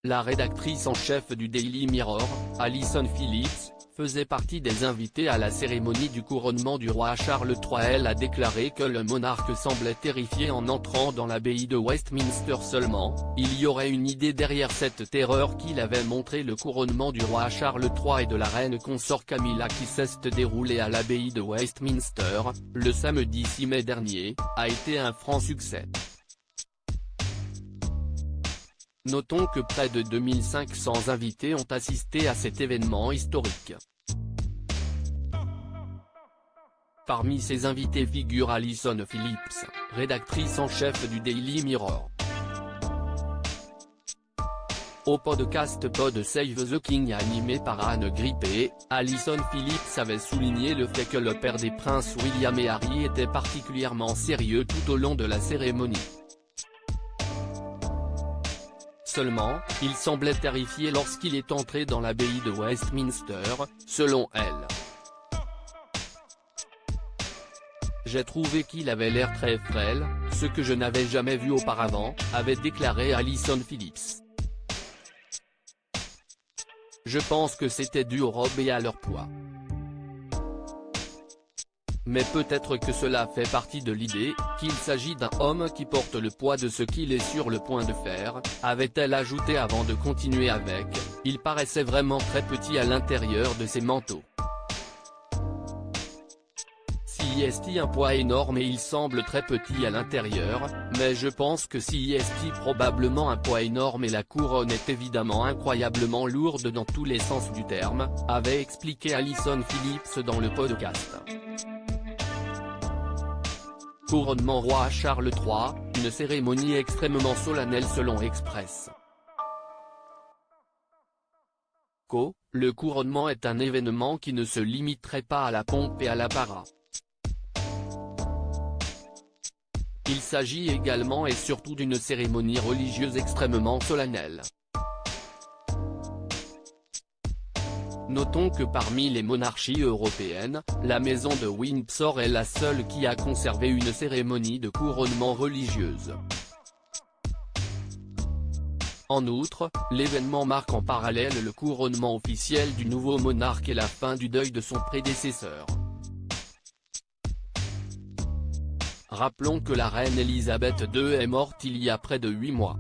La rédactrice en chef du Daily Mirror, Alison Phillips, faisait partie des invités à la cérémonie du couronnement du roi Charles III. Elle a déclaré que le monarque semblait terrifié en entrant dans l'abbaye de Westminster. Seulement, il y aurait une idée derrière cette terreur qu'il avait montré. Le couronnement du roi Charles III et de la reine consort Camilla, qui s'est déroulé à l'abbaye de Westminster, le samedi 6 mai dernier, a été un franc succès. Notons que près de 2500 invités ont assisté à cet événement historique. Parmi ces invités figure Alison Phillips, rédactrice en chef du Daily Mirror. Au podcast Pod Save the King animé par Anne Grippé, Alison Phillips avait souligné le fait que le père des princes William et Harry était particulièrement sérieux tout au long de la cérémonie. Seulement, il semblait terrifié lorsqu'il est entré dans l'abbaye de Westminster, selon elle. J'ai trouvé qu'il avait l'air très frêle, ce que je n'avais jamais vu auparavant, avait déclaré Alison Phillips. Je pense que c'était dû aux robes et à leur poids. Mais peut-être que cela fait partie de l'idée, qu'il s'agit d'un homme qui porte le poids de ce qu'il est sur le point de faire, avait-elle ajouté avant de continuer avec, il paraissait vraiment très petit à l'intérieur de ses manteaux. Si est un poids énorme et il semble très petit à l'intérieur, mais je pense que si est probablement un poids énorme et la couronne est évidemment incroyablement lourde dans tous les sens du terme, avait expliqué Alison Phillips dans le podcast. Couronnement roi Charles III, une cérémonie extrêmement solennelle selon Express. Le couronnement est un événement qui ne se limiterait pas à la pompe et à l'apparat. Il s'agit également et surtout d'une cérémonie religieuse extrêmement solennelle. Notons que parmi les monarchies européennes, la maison de Windsor est la seule qui a conservé une cérémonie de couronnement religieuse. En outre, l'événement marque en parallèle le couronnement officiel du nouveau monarque et la fin du deuil de son prédécesseur. Rappelons que la reine Elisabeth II est morte il y a près de 8 mois.